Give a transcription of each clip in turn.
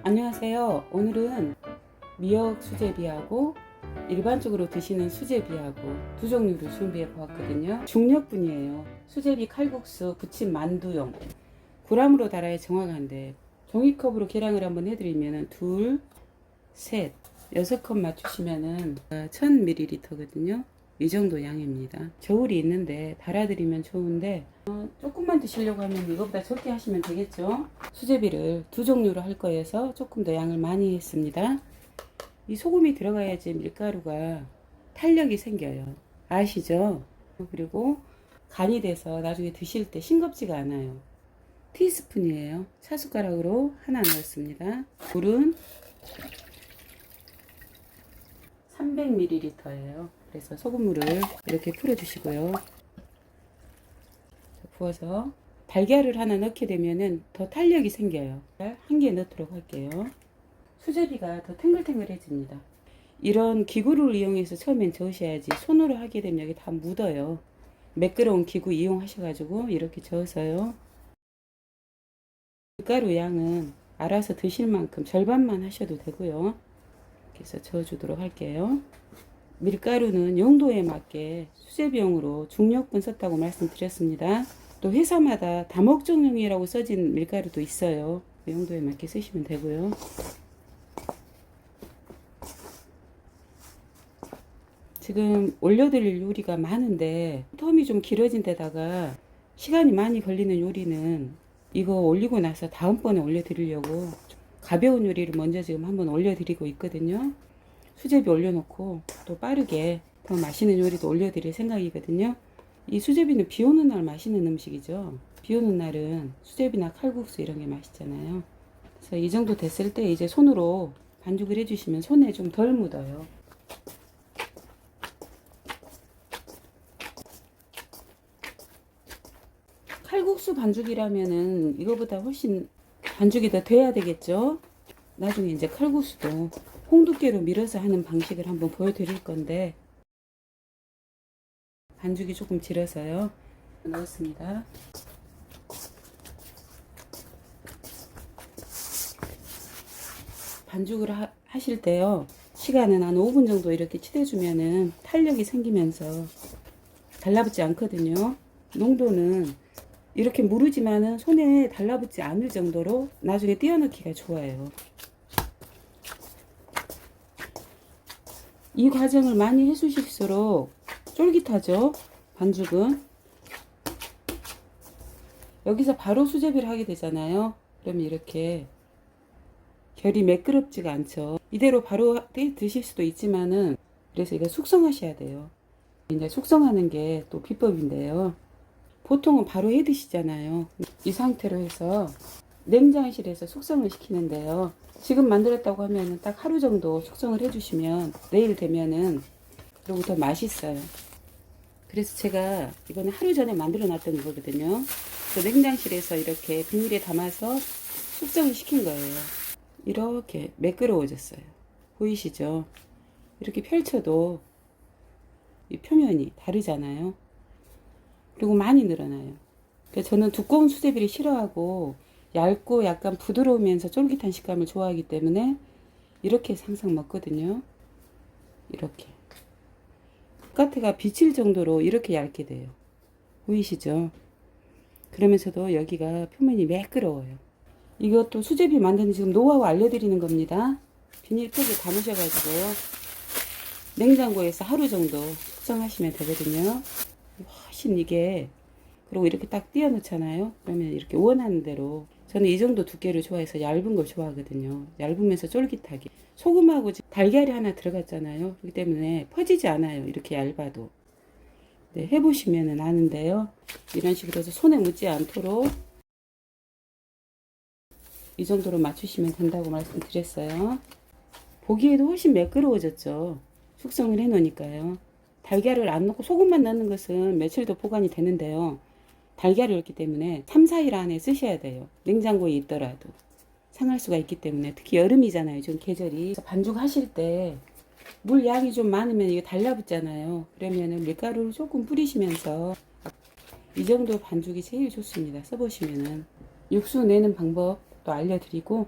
안녕하세요. 오늘은 미역 수제비하고 일반적으로 드시는 수제비하고 두 종류를 준비해 보았거든요. 중력분이에요. 수제비 칼국수 부침 만두용. g으로 달아야 정확한데 종이컵으로 계량을 한번 해드리면 둘, 셋, 6컵 맞추시면은 1000ml거든요. 이 정도 양입니다. 겨울이 있는데 달아드리면 좋은데 조금만 드시려고 하면 이거보다 적게 하시면 되겠죠. 수제비를 두 종류로 할 거여서 조금 더 양을 많이 했습니다. 이 소금이 들어가야지 밀가루가 탄력이 생겨요. 아시죠? 그리고 간이 돼서 나중에 드실 때 싱겁지가 않아요. 티스푼이에요. 차숟가락으로 하나 넣었습니다. 물은 300ml예요. 그래서 소금물을 이렇게 풀어주시고요. 부어서 달걀을 하나 넣게 되면은 더 탄력이 생겨요. 한 개 넣도록 할게요. 수제비가 더 탱글탱글해집니다. 이런 기구를 이용해서 처음엔 저으셔야지 손으로 하게 되면 여기 다 묻어요. 매끄러운 기구 이용하셔가지고 이렇게 저어서요. 밀가루 양은 알아서 드실 만큼 절반만 하셔도 되고요. 그래서 저어주도록 할게요. 밀가루는 용도에 맞게 수제비용으로 중력분 썼다고 말씀드렸습니다. 또 회사마다 다목적용이라고 써진 밀가루도 있어요. 그 용도에 맞게 쓰시면 되고요. 지금 올려드릴 요리가 많은데 텀이 좀 길어진 데다가 시간이 많이 걸리는 요리는 이거 올리고 나서 다음번에 올려드리려고 가벼운 요리를 먼저 지금 한번 올려드리고 있거든요. 수제비 올려놓고 또 빠르게 더 맛있는 요리도 올려드릴 생각이거든요. 이 수제비는 비 오는 날 맛있는 음식이죠. 비 오는 날은 수제비나 칼국수 이런 게 맛있잖아요. 그래서 이 정도 됐을 때 이제 손으로 반죽을 해주시면 손에 좀 덜 묻어요. 칼국수 반죽이라면은 이거보다 훨씬 반죽이 더 돼야 되겠죠. 나중에 이제 칼국수도 홍두깨로 밀어서 하는 방식을 한번 보여드릴 건데 반죽이 조금 질어서요. 넣었습니다. 반죽을 하실 때요. 시간은 한 5분 정도 이렇게 치대주면은 탄력이 생기면서 달라붙지 않거든요. 농도는 이렇게 무르지만은 손에 달라붙지 않을 정도로 나중에 띄어넣기가 좋아요. 이 과정을 많이 해주실수록 쫄깃하죠. 반죽은 여기서 바로 수제비를 하게 되잖아요. 그러면 이렇게 결이 매끄럽지가 않죠. 이대로 바로 드실 수도 있지만은 그래서 이거 숙성하셔야 돼요. 이제 숙성하는 게 또 비법인데요. 보통은 바로 해 드시잖아요. 이 상태로 해서 냉장실에서 숙성을 시키는데요. 지금 만들었다고 하면은 딱 하루 정도 숙성을 해주시면 내일 되면은 그리고 더 맛있어요. 그래서 제가 이거는 하루 전에 만들어 놨던 거거든요. 그래서 냉장실에서 이렇게 비닐에 담아서 숙성을 시킨 거예요. 이렇게 매끄러워졌어요. 보이시죠? 이렇게 펼쳐도 이 표면이 다르잖아요. 그리고 많이 늘어나요. 그래서 저는 두꺼운 수제비를 싫어하고 얇고 약간 부드러우면서 쫄깃한 식감을 좋아하기 때문에 이렇게 항상 먹거든요. 이렇게 바깥에가 비칠 정도로 이렇게 얇게 돼요. 보이시죠? 그러면서도 여기가 표면이 매끄러워요. 이것도 수제비 만드는 지금 노하우 알려드리는 겁니다. 비닐팩에 담으셔가지고 냉장고에서 하루 정도 숙성하시면 되거든요. 훨씬 이게 그리고 이렇게 딱 띄어 놓잖아요. 그러면 이렇게 원하는 대로 저는 이 정도 두께를 좋아해서 얇은 걸 좋아하거든요. 얇으면서 쫄깃하게 소금하고 달걀이 하나 들어갔잖아요. 그렇기 때문에 퍼지지 않아요. 이렇게 얇아도. 네, 해보시면 아는데요. 이런 식으로 해서 손에 묻지 않도록 이 정도로 맞추시면 된다고 말씀드렸어요. 보기에도 훨씬 매끄러워졌죠. 숙성을 해 놓으니까요. 달걀을 안 넣고 소금만 넣는 것은 며칠 더 보관이 되는데요. 달걀을 넣기 때문에 3, 4일 안에 쓰셔야 돼요. 냉장고에 있더라도. 상할 수가 있기 때문에 특히 여름이잖아요. 좀 계절이. 반죽하실 때 물 양이 좀 많으면 이게 달라붙잖아요. 그러면은 밀가루를 조금 뿌리시면서 이 정도 반죽이 제일 좋습니다. 써보시면은 육수 내는 방법도 알려드리고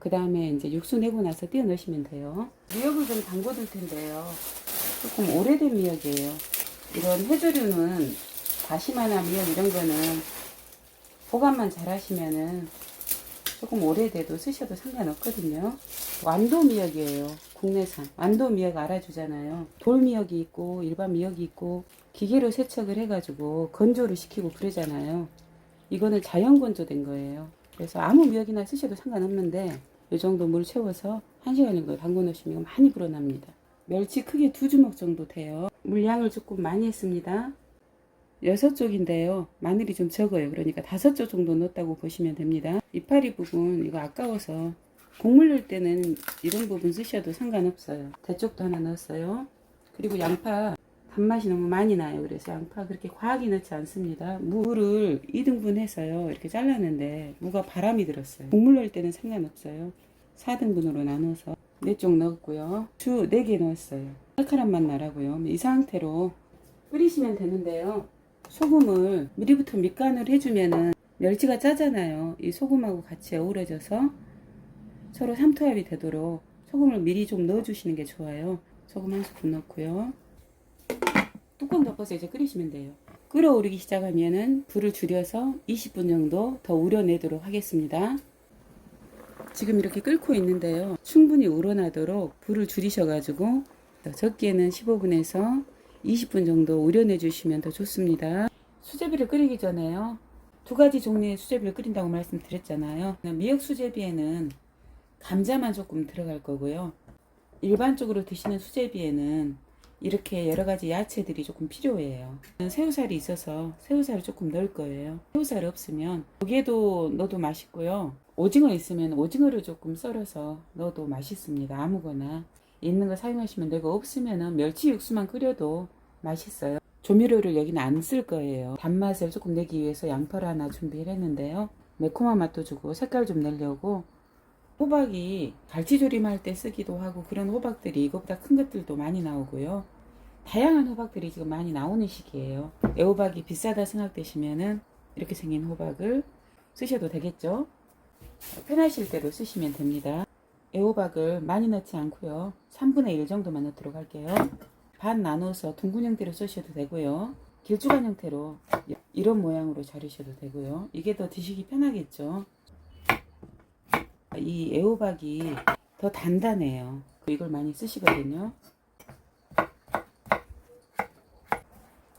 그 다음에 이제 육수 내고 나서 띄어 넣으시면 돼요. 미역을 좀 담궈둘 텐데요. 조금 오래된 미역이에요. 이런 해조류는 다시마나 미역 이런 거는 보관만 잘 하시면은 조금 오래돼도 쓰셔도 상관없거든요. 완도 미역이에요. 국내산 완도 미역 알아주잖아요. 돌 미역이 있고 일반 미역이 있고 기계로 세척을 해가지고 건조를 시키고 그러잖아요. 이거는 자연 건조된 거예요. 그래서 아무 미역이나 쓰셔도 상관없는데 이 정도 물 채워서 1시간 정도 담궈 놓으시면 많이 불어납니다. 멸치 크게 2주먹 정도 돼요. 물량을 조금 많이 했습니다. 6쪽인데요. 마늘이 좀 적어요. 그러니까 5쪽 정도 넣었다고 보시면 됩니다. 이파리 부분 이거 아까워서 국물 넣을 때는 이런 부분 쓰셔도 상관없어요. 대쪽도 하나 넣었어요. 그리고 양파 단맛이 너무 많이 나요. 그래서 양파 그렇게 과하게 넣지 않습니다. 무를 2등분 해서요. 이렇게 잘랐는데 무가 바람이 들었어요. 국물 넣을 때는 상관없어요. 4등분으로 나눠서 4쪽 넣었고요. 주 4개 넣었어요. 칼칼한 맛 나라고요. 이 상태로 끓이시면 되는데요. 소금을 미리부터 밑간을 해주면은 멸치가 짜잖아요. 이 소금하고 같이 어우러져서 서로 삼투압이 되도록 소금을 미리 좀 넣어주시는 게 좋아요. 소금 1스푼 넣고요. 뚜껑 덮어서 이제 끓이시면 돼요. 끓어오르기 시작하면은 불을 줄여서 20분 정도 더 우려내도록 하겠습니다. 지금 이렇게 끓고 있는데요. 충분히 우러나도록 불을 줄이셔가지고 적게는 15분에서 20분 정도 우려내 주시면 더 좋습니다. 수제비를 끓이기 전에요. 2가지 종류의 수제비를 끓인다고 말씀드렸잖아요. 미역 수제비에는 감자만 조금 들어갈 거고요. 일반적으로 드시는 수제비에는 이렇게 여러가지 야채들이 조금 필요해요. 새우살이 있어서 새우살을 조금 넣을 거예요. 새우살이 없으면 조개도 넣어도 맛있고요. 오징어 있으면 오징어를 조금 썰어서 넣어도 맛있습니다. 아무거나 있는 거 사용하시면 되고 없으면 멸치 육수만 끓여도 맛있어요. 조미료를 여기는 안 쓸 거예요. 단맛을 조금 내기 위해서 양파를 하나 준비를 했는데요. 매콤한 맛도 주고 색깔 좀 내려고 호박이 갈치조림할 때 쓰기도 하고 그런 호박들이 이것보다 큰 것들도 많이 나오고요. 다양한 호박들이 지금 많이 나오는 시기예요. 애호박이 비싸다 생각되시면은 이렇게 생긴 호박을 쓰셔도 되겠죠. 편하실 대로 쓰시면 됩니다. 애호박을 많이 넣지 않고요. 3분의 1 정도만 넣도록 할게요. 반 나눠서 둥근 형태로 쓰셔도 되고요. 길쭉한 형태로 이런 모양으로 자르셔도 되고요. 이게 더 드시기 편하겠죠. 이 애호박이 더 단단해요. 이걸 많이 쓰시거든요.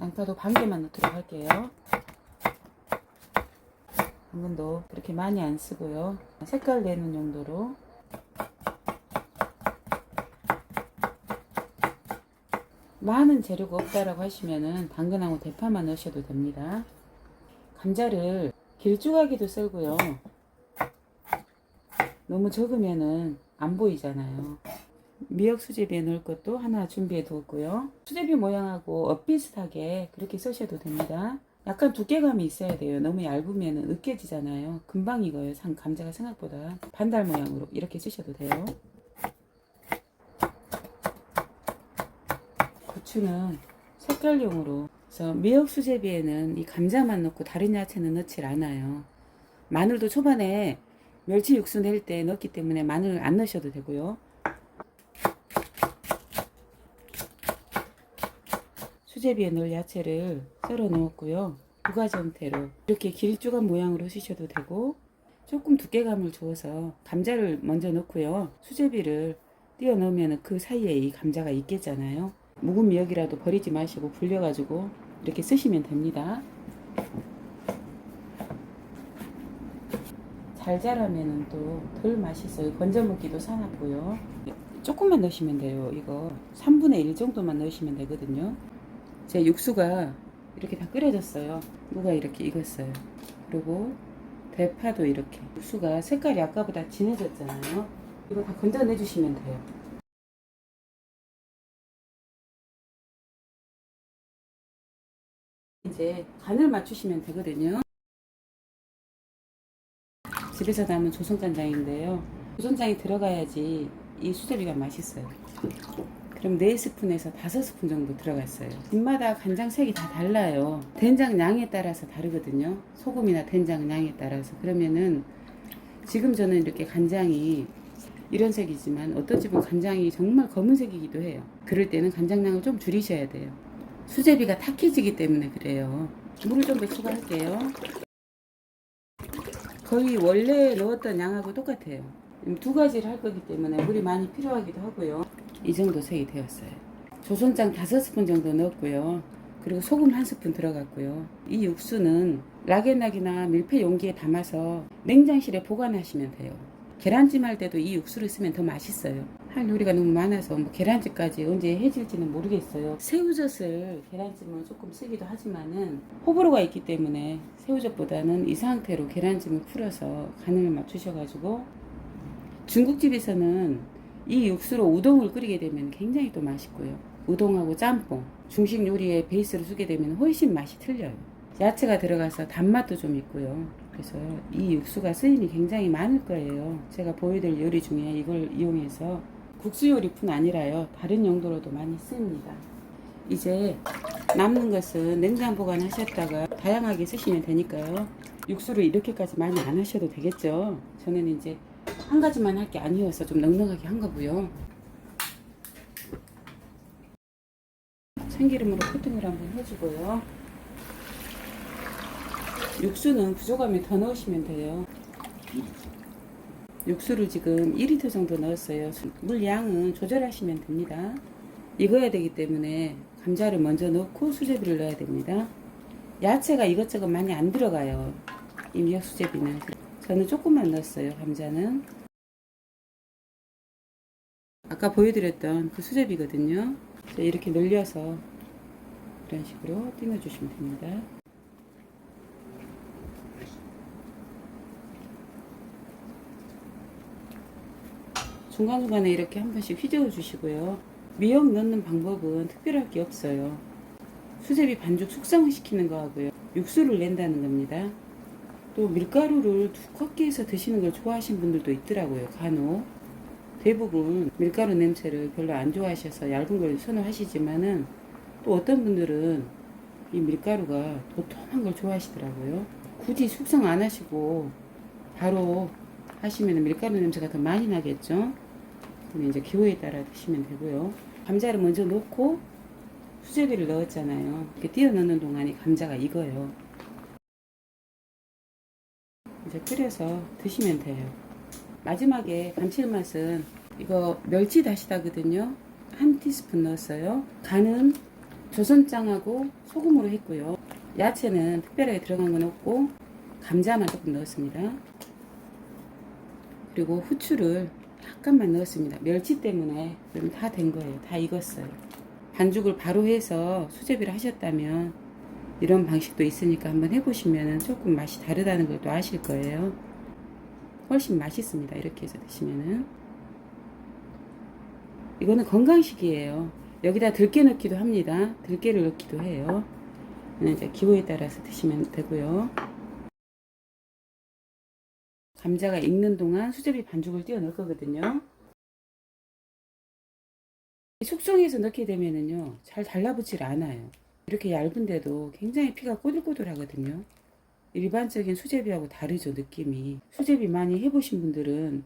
양파도 반 개만 넣도록 할게요. 당근도 그렇게 많이 안 쓰고요. 색깔 내는 용도로. 많은 재료가 없다라고 하시면은 당근하고 대파만 넣으셔도 됩니다. 감자를 길쭉하게도 썰고요. 너무 적으면은 안 보이잖아요. 미역 수제비에 넣을 것도 하나 준비해 두었고요. 수제비 모양하고 엇비슷하게 그렇게 쓰셔도 됩니다. 약간 두께감이 있어야 돼요. 너무 얇으면 으깨지잖아요. 금방 익어요. 감자가 생각보다. 반달 모양으로 이렇게 쓰셔도 돼요. 고추는 색깔용으로. 그래서 미역 수제비에는 이 감자만 넣고 다른 야채는 넣질 않아요. 마늘도 초반에 멸치 육수 낼 때 넣기 때문에 마늘 안 넣으셔도 되고요. 수제비에 넣을 야채를 썰어 넣었고요. 2가지 형태로 이렇게 길쭉한 모양으로 쓰셔도 되고 조금 두께감을 줘서 감자를 먼저 넣고요. 수제비를 띄어 넣으면 그 사이에 이 감자가 있겠잖아요. 묵은 미역이라도 버리지 마시고 불려가지고 이렇게 쓰시면 됩니다. 잘 자라면 또 덜 맛있어요. 건져 먹기도 사납고요. 조금만 넣으시면 돼요. 이거 3분의 1 정도만 넣으시면 되거든요. 제 육수가 이렇게 다 끓여졌어요. 무가 이렇게 익었어요. 그리고 대파도 이렇게 육수가 색깔이 아까보다 진해졌잖아요. 이거 다 건져내 주시면 돼요. 이제 간을 맞추시면 되거든요. 집에서 담은 조선간장인데요. 조선장이 들어가야지 이 수제비가 맛있어요. 그럼 4스푼에서 5스푼 정도 들어갔어요. 집마다 간장 색이 다 달라요. 된장 양에 따라서 다르거든요. 소금이나 된장 양에 따라서. 그러면은 지금 저는 이렇게 간장이 이런 색이지만 어떤 집은 간장이 정말 검은색이기도 해요. 그럴 때는 간장량을 좀 줄이셔야 돼요. 수제비가 탁해지기 때문에 그래요. 물을 좀 더 추가할게요. 거의 원래 넣었던 양하고 똑같아요. 두 가지를 할 거기 때문에 물이 많이 필요하기도 하고요. 이 정도 색이 되었어요. 조선장 5스푼 정도 넣었고요. 그리고 소금 1스푼 들어갔고요. 이 육수는 락앤락이나 밀폐 용기에 담아서 냉장실에 보관하시면 돼요. 계란찜 할 때도 이 육수를 쓰면 더 맛있어요. 할 요리가 너무 많아서 뭐 계란찜까지 언제 해질지는 모르겠어요. 새우젓을 계란찜을 조금 쓰기도 하지만은 호불호가 있기 때문에 새우젓보다는 이 상태로 계란찜을 풀어서 간을 맞추셔가지고, 중국집에서는 이 육수로 우동을 끓이게 되면 굉장히 또 맛있고요. 우동하고 짬뽕, 중식 요리의 베이스로 쓰게 되면 훨씬 맛이 틀려요. 야채가 들어가서 단맛도 좀 있고요. 그래서 이 육수가 쓰임이 굉장히 많을 거예요. 제가 보여드릴 요리 중에 이걸 이용해서 국수 요리뿐 아니라요, 다른 용도로도 많이 씁니다. 이제 남는 것은 냉장 보관하셨다가 다양하게 쓰시면 되니까요. 육수를 이렇게까지 많이 안 하셔도 되겠죠. 저는 이제 한 가지만 할 게 아니어서 좀 넉넉하게 한 거고요. 참기름으로 코팅을 한번 해주고요. 육수는 부족하면 더 넣으시면 돼요. 육수를 지금 2리터 정도 넣었어요. 물 양은 조절하시면 됩니다. 익어야 되기 때문에 감자를 먼저 넣고 수제비를 넣어야 됩니다. 야채가 이것저것 많이 안 들어가요, 이 미역 수제비는. 저는 조금만 넣었어요. 감자는 아까 보여드렸던 그 수제비거든요. 이렇게 늘려서 이런 식으로 띄워주시면 됩니다. 중간중간에 이렇게 한 번씩 휘저어 주시고요. 미역 넣는 방법은 특별할 게 없어요. 수제비 반죽 숙성을 시키는 거 하고요, 육수를 낸다는 겁니다. 또 밀가루를 두껍게 해서 드시는 걸 좋아하시는 분들도 있더라고요, 간혹. 대부분 밀가루 냄새를 별로 안 좋아하셔서 얇은 걸 선호하시지만은, 또 어떤 분들은 이 밀가루가 도톰한 걸 좋아하시더라고요. 굳이 숙성 안 하시고 바로 하시면 밀가루 냄새가 더 많이 나겠죠. 그럼 이제 기호에 따라 드시면 되고요. 감자를 먼저 넣고 수제비를 넣었잖아요. 이렇게 띄어 넣는 동안에 감자가 익어요. 이제 끓여서 드시면 돼요. 마지막에 감칠맛은 이거 멸치 다시다거든요. 1티스푼 넣었어요. 간은 조선장하고 소금으로 했고요. 야채는 특별하게 들어간 건 없고 감자만 조금 넣었습니다. 그리고 후추를 약간만 넣었습니다. 멸치 때문에 그럼 다 된 거예요. 다 익었어요. 반죽을 바로 해서 수제비를 하셨다면 이런 방식도 있으니까 한번 해보시면 조금 맛이 다르다는 걸 또 아실 거예요. 훨씬 맛있습니다. 이렇게 해서 드시면은. 이거는 건강식이에요. 여기다 들깨 넣기도 합니다. 들깨를 넣기도 해요. 이제 기호에 따라서 드시면 되고요. 감자가 익는 동안 수제비 반죽을 띄워 넣을 거거든요. 숙성해서 넣게 되면은요, 잘 달라붙질 않아요. 이렇게 얇은데도 굉장히 피가 꼬들꼬들 하거든요. 일반적인 수제비하고 다르죠, 느낌이. 수제비 많이 해보신 분들은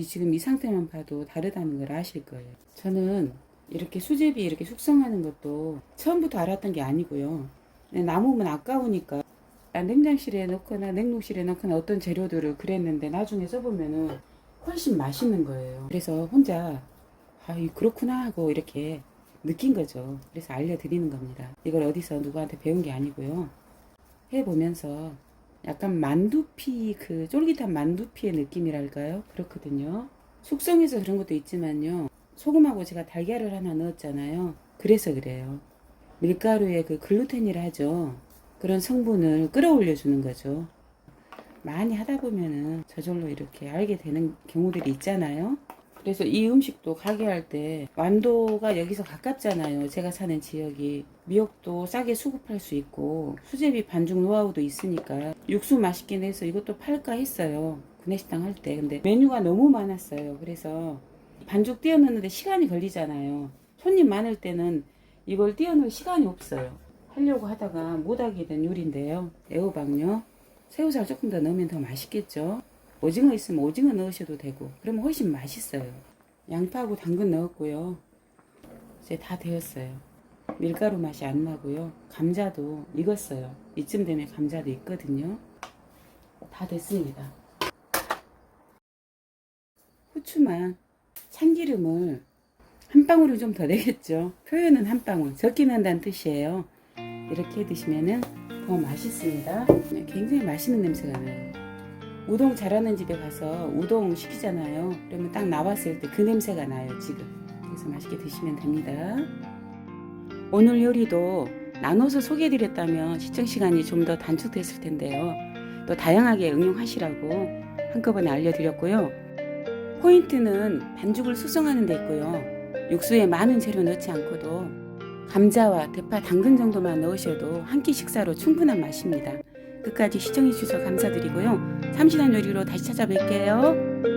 지금 이 상태만 봐도 다르다는 걸 아실 거예요. 저는 이렇게 수제비 이렇게 숙성하는 것도 처음부터 알았던 게 아니고요. 남으면 아까우니까 냉장실에 넣거나 냉동실에 넣거나 어떤 재료들을 그랬는데 나중에 써보면은 훨씬 맛있는 거예요. 그래서 혼자 그렇구나 하고 이렇게 느낀 거죠. 그래서 알려드리는 겁니다. 이걸 어디서 누구한테 배운 게 아니고요. 해보면서 약간 만두피, 그 쫄깃한 만두피의 느낌이랄까요? 그렇거든요. 숙성해서 그런 것도 있지만요, 소금하고 제가 달걀을 하나 넣었잖아요. 그래서 그래요. 밀가루에 그 글루텐이라 하죠. 그런 성분을 끌어올려 주는 거죠. 많이 하다 보면은 저절로 이렇게 알게 되는 경우들이 있잖아요. 그래서 이 음식도 가게 할 때 완도가 여기서 가깝잖아요. 제가 사는 지역이. 미역도 싸게 수급할 수 있고 수제비 반죽 노하우도 있으니까 육수 맛있게 내서 이것도 팔까 했어요. 구내식당 할 때. 근데 메뉴가 너무 많았어요. 그래서 반죽 띄워 넣는데 시간이 걸리잖아요. 손님 많을 때는 이걸 띄워 넣을 시간이 없어요. 하려고 하다가 못하게 된 요리인데요. 애호박요. 새우살 조금 더 넣으면 더 맛있겠죠. 오징어 있으면 오징어 넣으셔도 되고 그러면 훨씬 맛있어요. 양파하고 당근 넣었고요. 이제 다 되었어요. 밀가루 맛이 안 나고요. 감자도 익었어요. 이쯤 되면 감자도 익거든요. 다 됐습니다. 후추만 참기름을 한 방울이 좀 더 되겠죠. 표현은 한 방울, 적게 한다는 뜻이에요. 이렇게 드시면은 더 맛있습니다. 굉장히 맛있는 냄새가 나요. 우동 잘하는 집에 가서 우동 시키잖아요. 그러면 딱 나왔을 때 그 냄새가 나요, 지금. 그래서 맛있게 드시면 됩니다. 오늘 요리도 나눠서 소개해드렸다면 시청 시간이 좀 더 단축됐을 텐데요. 또 다양하게 응용하시라고 한꺼번에 알려드렸고요. 포인트는 반죽을 숙성하는 데 있고요. 육수에 많은 재료 넣지 않고도 감자와 대파, 당근 정도만 넣으셔도 한 끼 식사로 충분한 맛입니다. 끝까지 시청해 주셔서 감사드리고요. 참신한 요리로 다시 찾아뵐게요.